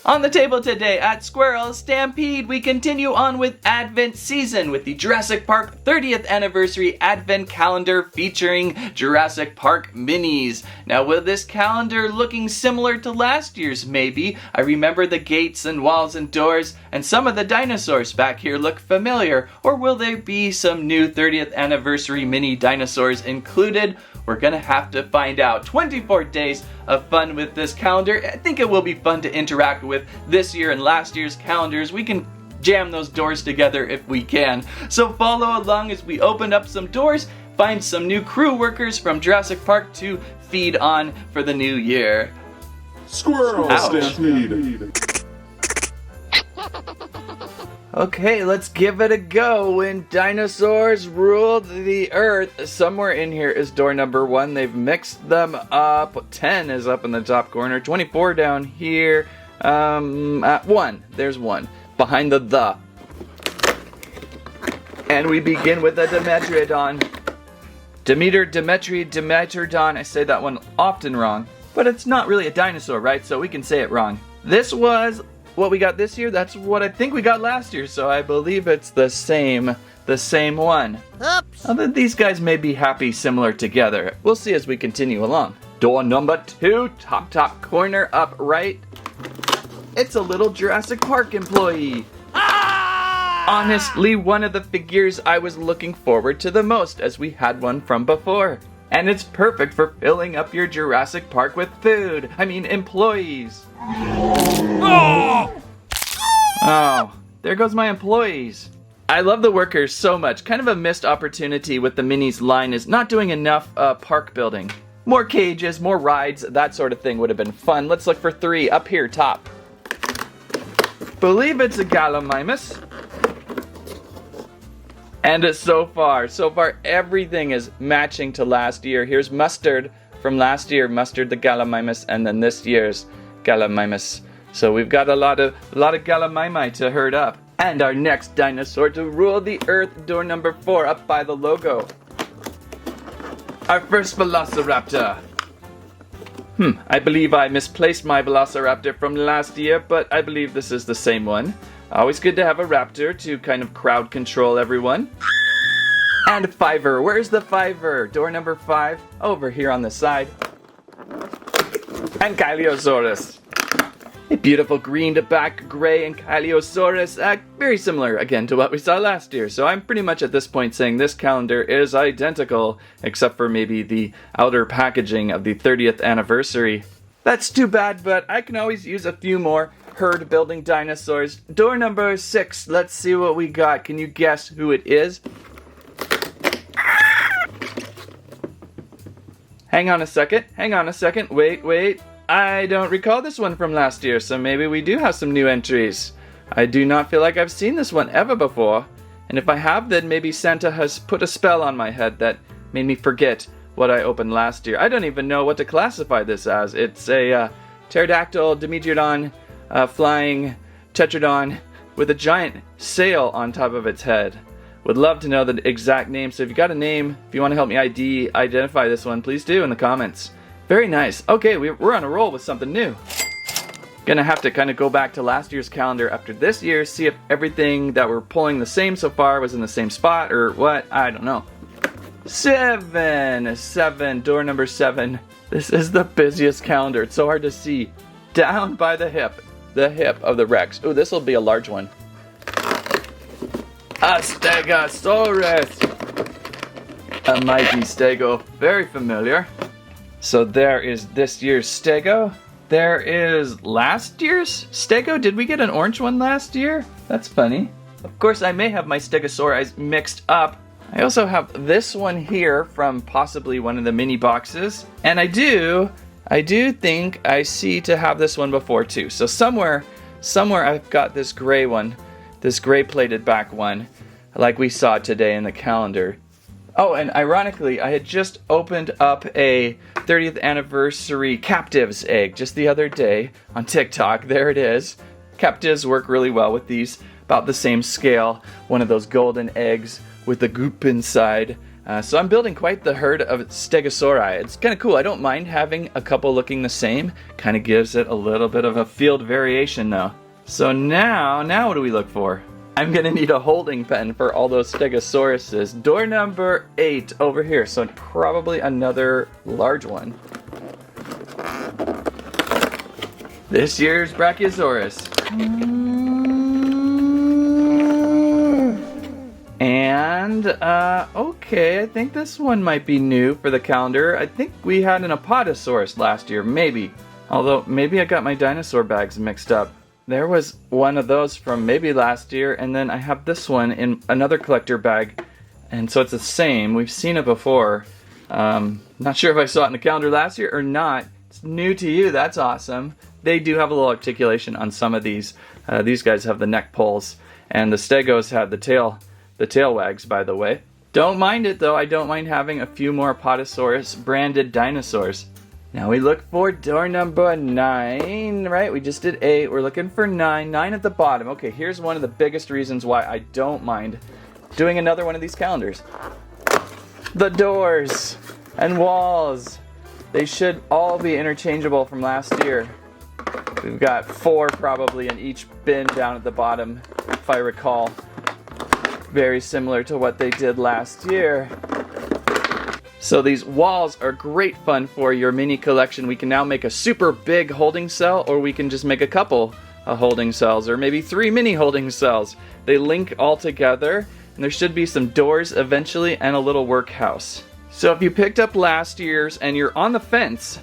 On the table today at Squirrel Stampede, we continue on with Advent season with the Jurassic Park 30th Anniversary Advent Calendar featuring Jurassic Park Minis. Now, will this calendar looking similar to last year's? Maybe. I remember the gates and walls and doors, and some of the dinosaurs back here look familiar. Or will there be some new 30th Anniversary Mini Dinosaurs included? We're gonna have to find out. 24 days of fun with this calendar. I think it will be fun to interact with this year and last year's calendars. We can jam those doors together if we can. So follow along as we open up some doors, find some new crew workers from Jurassic Park to feed on for the new year. Squirrel Stampede. Okay, let's give it a go. When dinosaurs ruled the earth, somewhere in here is door number 1. They've mixed them up. 10 is up in the top corner. 24 down here. At 1. There's 1. Behind the. And we begin with a Dimetrodon. Dimetrodon. I say that one often wrong. But it's not really a dinosaur, right? So we can say it wrong. This was what we got this year. That's what I think we got last year. So I believe it's the same one. Oops. Although these guys may be happy similar together. We'll see as we continue along. Door number 2, top corner, up right. It's a little Jurassic Park employee. Honestly, one of the figures I was looking forward to the most, as we had one from before. And it's perfect for filling up your Jurassic Park with food. I mean, employees. Oh, there goes my employees. I love the workers so much. Kind of a missed opportunity with the Minis line is not doing enough park building. More cages, more rides, that sort of thing would have been fun. Let's look for 3 up here top. Believe it's a Gallimimus. And so far everything is matching to last year. Here's Mustard from last year, Mustard the Gallimimus, and then this year's Gallimimus. So we've got a lot of Gallimimi to herd up. And our next dinosaur to rule the earth, door number 4, up by the logo. Our first Velociraptor. I believe I misplaced my Velociraptor from last year, but I believe this is the same one. Always good to have a raptor to kind of crowd control everyone. And Fiver. Where's the Fiver? Door number 5, over here on the side. And Galliosaurus. A beautiful green to black gray and Galliosaurus, very similar again to what we saw last year. So I'm pretty much at this point saying this calendar is identical, except for maybe the outer packaging of the 30th anniversary. That's too bad, but I can always use a few more herd building dinosaurs. Door number 6, let's see what we got. Can you guess who it is? Hang on a second, wait. I don't recall this one from last year, so maybe we do have some new entries. I do not feel like I've seen this one ever before. And if I have, then maybe Santa has put a spell on my head that made me forget what I opened last year. I don't even know what to classify this as. It's a pterodactyl, Dimetrodon, flying tetradon with a giant sail on top of its head. Would love to know the exact name, so if you got a name, if you want to help me identify this one, please do in the comments. Very nice. Okay, we're on a roll with something new. Gonna have to kind of go back to last year's calendar after this year, see if everything that we're pulling the same so far was in the same spot or what, I don't know. 7, door number 7. This is the busiest calendar, it's so hard to see. Down by the hip of the Rex. Ooh, this will be a large one. A Stegosaurus! A mighty Stego, very familiar. So there is this year's Stego. There is last year's Stego. Did we get an orange one last year? That's funny. Of course, I may have my Stegosaurus mixed up. I also have this one here from possibly one of the mini boxes. And I do think I see to have this one before too. So somewhere I've got this gray one, this gray plated back one, like we saw today in the calendar. Oh, and ironically, I had just opened up a 30th anniversary captives egg just the other day on TikTok. There it is. Captives work really well with these, about the same scale. One of those golden eggs with the goop inside. So I'm building quite the herd of Stegosauri. It's kind of cool. I don't mind having a couple looking the same. Kind of gives it a little bit of a field variation though. So now what do we look for? I'm gonna need a holding pen for all those Stegosauruses. Door number 8 over here, so probably another large one. This year's Brachiosaurus. And, okay, I think this one might be new for the calendar. I think we had an Apatosaurus last year, maybe. Although, maybe I got my dinosaur bags mixed up. There was one of those from maybe last year, and then I have this one in another collector bag. And so it's the same. We've seen it before. Not sure if I saw it in the calendar last year or not. It's new to you, that's awesome. They do have a little articulation on some of these. These guys have the neck pulls, and the Stegos have the tail wags, by the way. Don't mind it though, I don't mind having a few more Apatosaurus branded dinosaurs. Now we look for door number 9, right? We just did 8, we're looking for 9 at the bottom. Okay, here's one of the biggest reasons why I don't mind doing another one of these calendars. The doors and walls. They should all be interchangeable from last year. We've got 4 probably in each bin down at the bottom, if I recall. Very similar to what they did last year. So these walls are great fun for your mini collection. We can now make a super big holding cell, or we can just make a couple holding cells, or maybe 3 mini holding cells. They link all together, and there should be some doors eventually and a little workhouse. So if you picked up last year's and you're on the fence,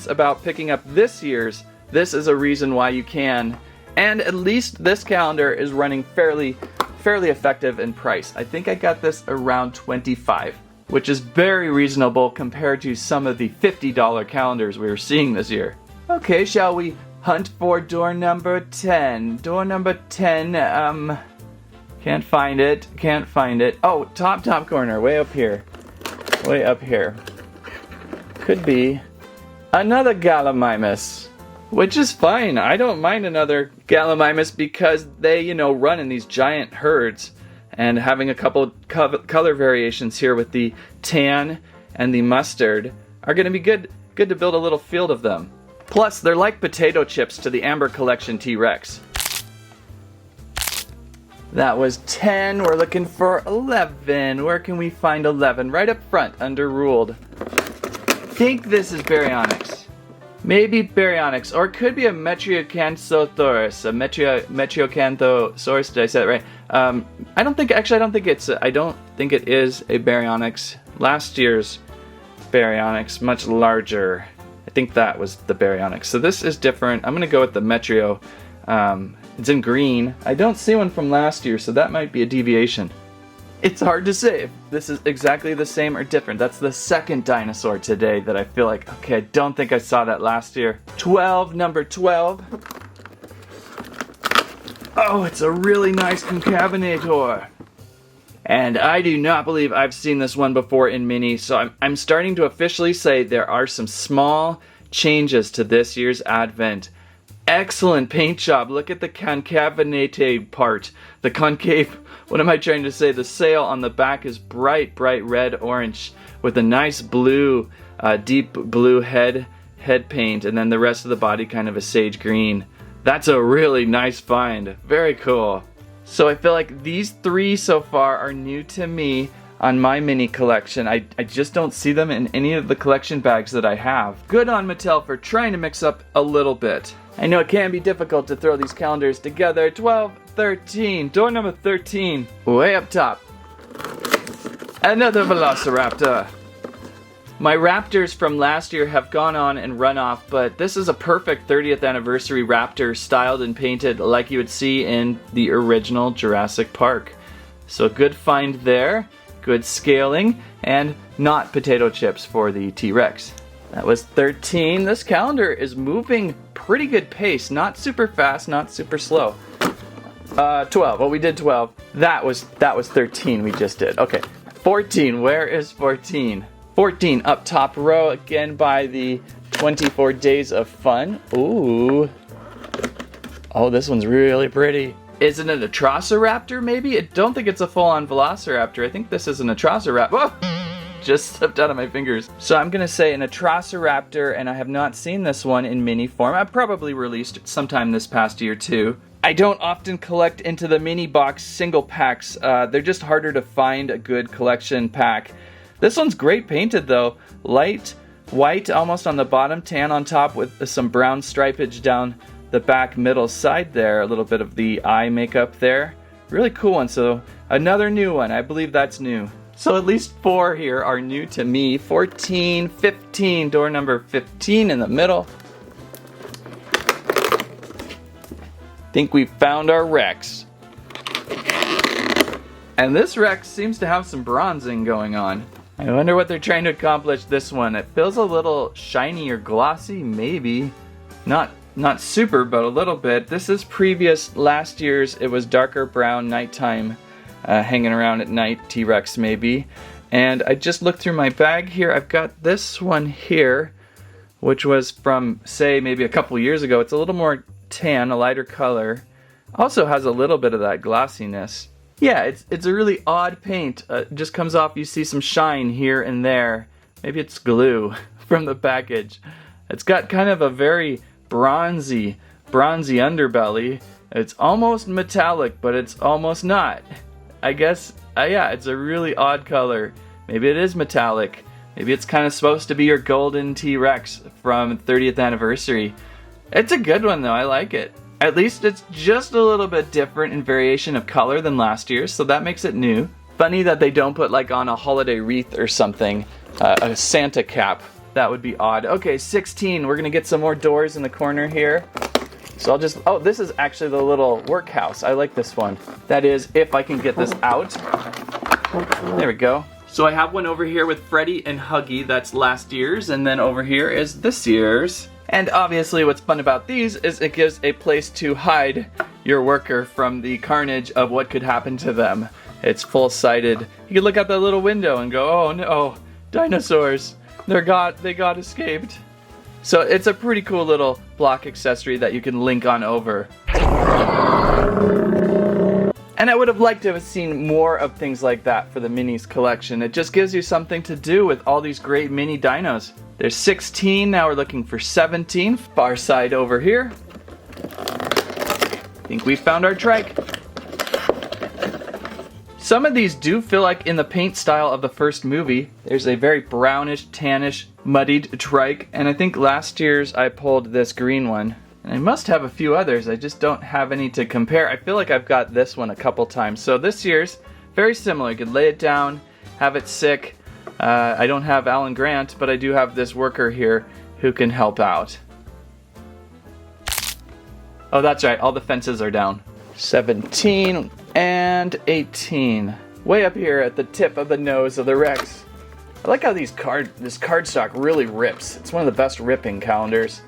about picking up this year's, this is a reason why you can. And at least this calendar is running fairly effective in price. I think I got this around $25, which is very reasonable compared to some of the $50 calendars we were seeing this year. Okay, shall we hunt for door number 10? Door number 10, can't find it. Oh, top corner, way up here. Could be another Gallimimus. Which is fine. I don't mind another Gallimimus because they, run in these giant herds. And having a couple color variations here with the tan and the mustard are going to be good to build a little field of them. Plus, they're like potato chips to the Amber Collection T-Rex. That was 10. We're looking for 11. Where can we find 11? Right up front, under ruled. I think this is Baryonyx. Maybe Baryonyx, or it could be a Metriacanthosaurus, Metriacanthosaurus. Did I say it right? I don't think it is a Baryonyx. Last year's Baryonyx, much larger. I think that was the Baryonyx. So this is different. I'm gonna go with the Metrio. It's in green. I don't see one from last year, so that might be a deviation. It's hard to say if this is exactly the same or different. That's the second dinosaur today that I feel like, okay, I don't think I saw that last year. 12, number 12. Oh, it's a really nice concavenator. And I do not believe I've seen this one before in Mini, so I'm starting to officially say there are some small changes to this year's Advent. Excellent paint job. Look at the concavenated part. The concave, what am I trying to say? The sail on the back is bright red orange with a nice blue, deep blue head paint, and then the rest of the body kind of a sage green. That's a really nice find. Very cool. So I feel like these 3 so far are new to me on my mini collection. I just don't see them in any of the collection bags that I have. Good on Mattel for trying to mix up a little bit. I know it can be difficult to throw these calendars together. 12, 13, door number 13, way up top. Another Velociraptor. My Raptors from last year have gone on and run off, but this is a perfect 30th anniversary Raptor styled and painted like you would see in the original Jurassic Park. So good find there, good scaling, and not potato chips for the T-Rex. That was 13. This calendar is moving pretty good pace, not super fast, not super slow. 12, well we did 12. That was 13 we just did. Okay, 14, where is 14? 14 up top row, again by the 24 Days of Fun. Ooh. Oh, this one's really pretty. Is it an Atrociraptor maybe? I don't think it's a full-on Velociraptor. I think this is an Atrociraptor. Whoa! Just slipped out of my fingers. So I'm gonna say an Atrociraptor, and I have not seen this one in mini form. I've probably released it sometime this past year too. I don't often collect into the mini box single packs. They're just harder to find a good collection pack. This one's great painted though. Light white almost on the bottom, tan on top with some brown stripage down the back middle side there. A little bit of the eye makeup there. Really cool one. So another new one. I believe that's new. So at least 4 here are new to me. 14, 15, door number 15 in the middle. Think we found our Rex. And this Rex seems to have some bronzing going on. I wonder what they're trying to accomplish this one. It feels a little shiny or glossy, maybe. Not super, but a little bit. This is previous, last year's. It was darker brown, nighttime, hanging around at night, T-Rex maybe. And I just looked through my bag here. I've got this one here, which was from, say, maybe a couple years ago. It's a little more tan, a lighter color. Also has a little bit of that glossiness. Yeah, it's a really odd paint. It just comes off, you see some shine here and there. Maybe it's glue from the package. It's got kind of a very bronzy underbelly. It's almost metallic, but it's almost not. I guess, yeah, it's a really odd color. Maybe it is metallic. Maybe it's kind of supposed to be your golden T-Rex from 30th anniversary. It's a good one though, I like it. At least it's just a little bit different in variation of color than last year, so that makes it new. Funny that they don't put like on a holiday wreath or something, a Santa cap. That would be odd. Okay, 16, we're gonna get some more doors in the corner here. So I'll just, oh, this is actually the little workhouse. I like this one. That is, if I can get this out. There we go. So I have one over here with Freddy and Huggy, that's last year's, and then over here is this year's. And obviously what's fun about these is it gives a place to hide your worker from the carnage of what could happen to them. It's full-sighted. You can look out that little window and go, oh no, dinosaurs, they got escaped. So it's a pretty cool little block accessory that you can link on over. And I would have liked to have seen more of things like that for the Minis collection. It just gives you something to do with all these great mini dinos. There's 16, now we're looking for 17. Far side over here. I think we found our trike. Some of these do feel like in the paint style of the first movie. There's a very brownish, tannish, muddied trike, and I think last year's I pulled this green one. And I must have a few others, I just don't have any to compare. I feel like I've got this one a couple times. So this year's very similar. You could lay it down, have it sick. I don't have Alan Grant, but I do have this worker here who can help out. Oh, that's right, all the fences are down. 17 and 18. Way up here at the tip of the nose of the Rex. I like how this cardstock really rips. It's one of the best ripping calendars.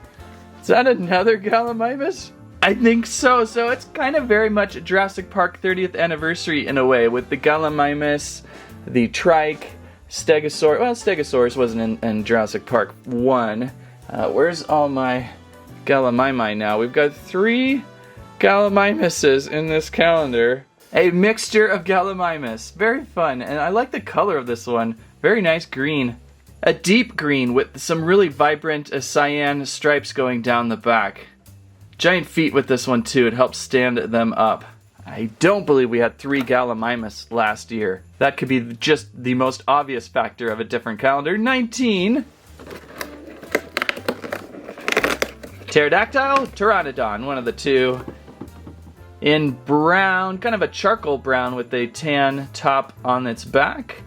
Is that another Gallimimus? I think so. So it's kind of very much Jurassic Park 30th anniversary in a way, with the Gallimimus, the trike, Stegosaurus. Well, Stegosaurus wasn't in Jurassic Park 1. Where's all my Gallimimi now? We've got 3 Gallimimuses in this calendar. A mixture of Gallimimus. Very fun. And I like the color of this one. Very nice green. A deep green with some really vibrant cyan stripes going down the back. Giant feet with this one too. It helps stand them up. I don't believe we had 3 Gallimimus last year. That could be just the most obvious factor of a different calendar. 19. Pterodactyl, Pteranodon, one of the two. In brown, kind of a charcoal brown with a tan top on its back.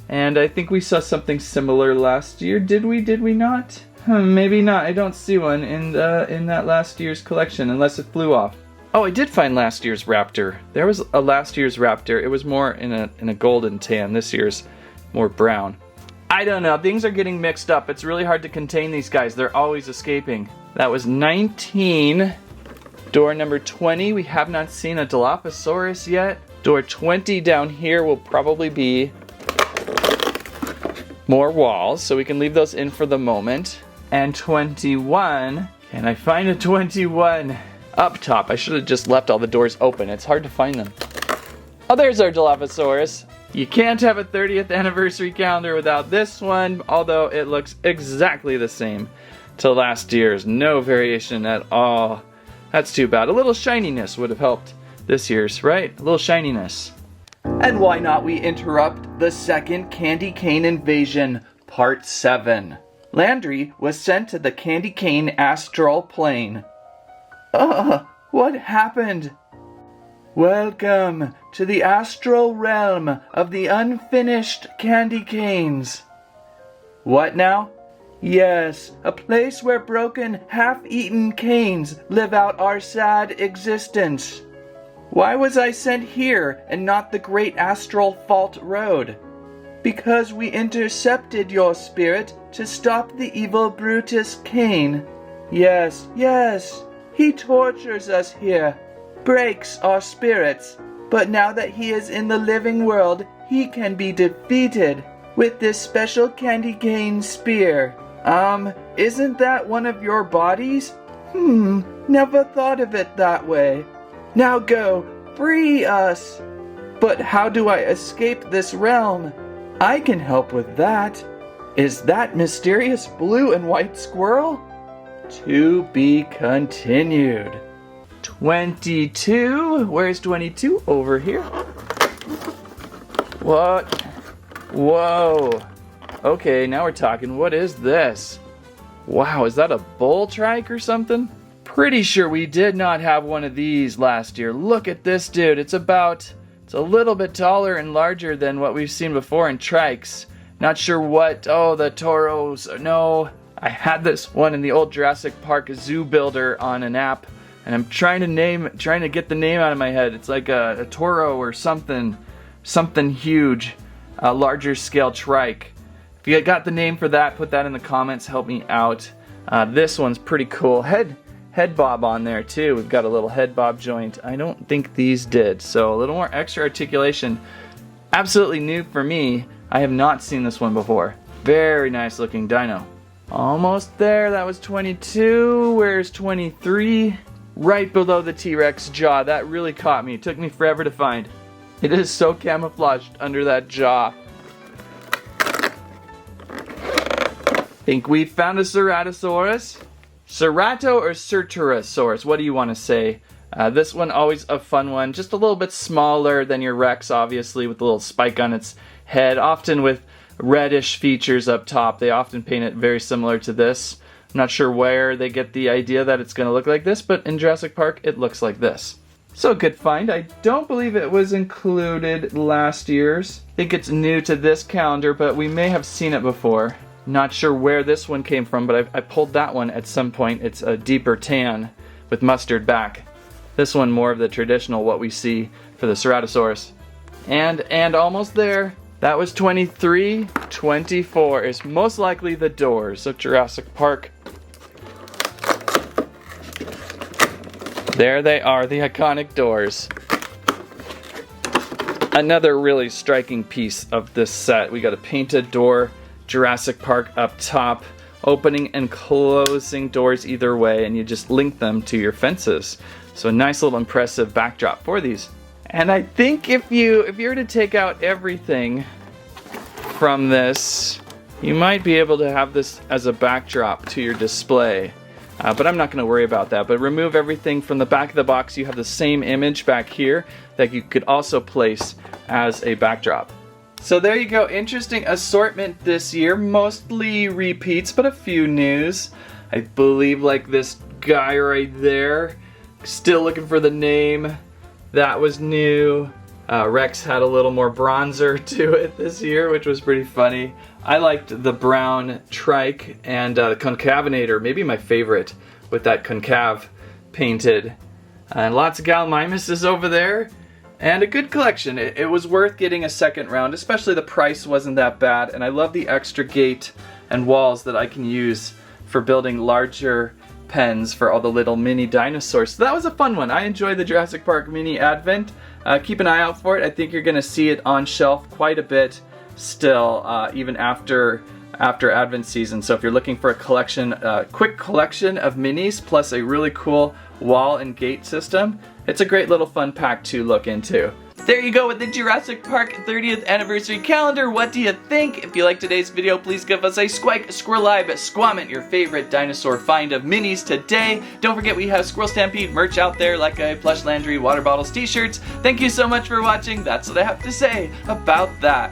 And I think we saw something similar last year. Did we not? Maybe not. I don't see one in that last year's collection, unless it flew off. Oh, I did find last year's raptor. There was a last year's raptor. It was more in a golden tan. This year's more brown. I don't know. Things are getting mixed up. It's really hard to contain these guys. They're always escaping. That was 19. Door number 20. We have not seen a Dilophosaurus yet. Door 20 down here will probably be more walls, so we can leave those in for the moment. And 21. Can I find a 21? up top. I should have just left all the doors open. It's hard to find them. Oh, there's our Dilophosaurus. You can't have a 30th anniversary calendar without this one, although it looks exactly the same to last year's. No variation at all. That's too bad. A little shininess would have helped this year's, right? A little shininess. And why not we interrupt the second candy cane invasion, part 7. Landry was sent to the candy cane astral plane. What happened? Welcome to the astral realm of the unfinished candy canes. What now? Yes, a place where broken, half-eaten canes live out our sad existence. Why was I sent here and not the great astral fault road? Because we intercepted your spirit to stop the evil Brutus Cain. Yes, he tortures us here, breaks our spirits, but now that he is in the living world, he can be defeated with this special candy cane spear. Isn't that one of your bodies? Never thought of it that way. Now go, free us! But how do I escape this realm? I can help with that. Is that mysterious blue and white squirrel? To be continued. 22? Where's 22? Over here. What? Whoa. Okay, now we're talking. What is this? Wow, is that a bull trike or something? Pretty sure we did not have one of these last year. Look at this dude. It's a little bit taller and larger than what we've seen before in trikes. Not sure what. Oh, the toros. No, I had this one in the old Jurassic Park Zoo builder on an app, and I'm trying to get the name out of my head. It's like a toro or something huge, a larger scale trike. If you got the name for that, put that in the comments. Help me out. This one's pretty cool. Head bob on there too. We've got a little head bob joint. I don't think these did, so a little more extra articulation. Absolutely new for me. I have not seen this one before. Very nice looking dino. Almost there. That was 22. Where's 23? Right below the T-Rex jaw. That really caught me. It took me forever to find. It is so camouflaged under that jaw. Think we found a Ceratosaurus. Cerato or Ceratosaurus, what do you want to say? This one always a fun one, just a little bit smaller than your Rex, obviously, with a little spike on its head, often with reddish features up top. They often paint it very similar to this. I'm not sure where they get the idea that it's going to look like this, but in Jurassic Park it looks like this. So good find. I don't believe it was included last year's. I think it's new to this calendar, but we may have seen it before. Not sure where this one came from, but I pulled that one at some point. It's a deeper tan with mustard back. This one more of the traditional, what we see for the Ceratosaurus. And almost there. That was 23. 24 is most likely the doors of Jurassic Park. There they are, the iconic doors. Another really striking piece of this set. We got a painted door. Jurassic Park up top, opening and closing doors either way, and you just link them to your fences. So a nice little impressive backdrop for these. And I think if you were to take out everything from this, you might be able to have this as a backdrop to your display. But I'm not going to worry about that. But remove everything from the back of the box. You have the same image back here that you could also place as a backdrop. So there you go, interesting assortment this year, mostly repeats, but a few news. I believe like this guy right there, still looking for the name, that was new. Rex had a little more bronzer to it this year, which was pretty funny. I liked the brown trike and the concavinator, maybe my favorite, with that concave painted. And lots of Gallimimus is over there. And a good collection. It was worth getting a second round, especially the price wasn't that bad. And I love the extra gate and walls that I can use for building larger pens for all the little mini dinosaurs. So that was a fun one. I enjoyed the Jurassic Park Mini Advent. Keep an eye out for it. I think you're going to see it on shelf quite a bit still, even after Advent season. So if you're looking for a collection, quick collection of minis plus a really cool wall and gate system. It's a great little fun pack to look into. There you go with the Jurassic Park 30th anniversary calendar. What do you think? If you liked today's video, please give us a squike, squirrelibe, squamment your favorite dinosaur find of minis today. Don't forget we have Squirrel Stampede merch out there, like a plush Landry, water bottles, t-shirts. Thank you so much for watching. That's what I have to say about that.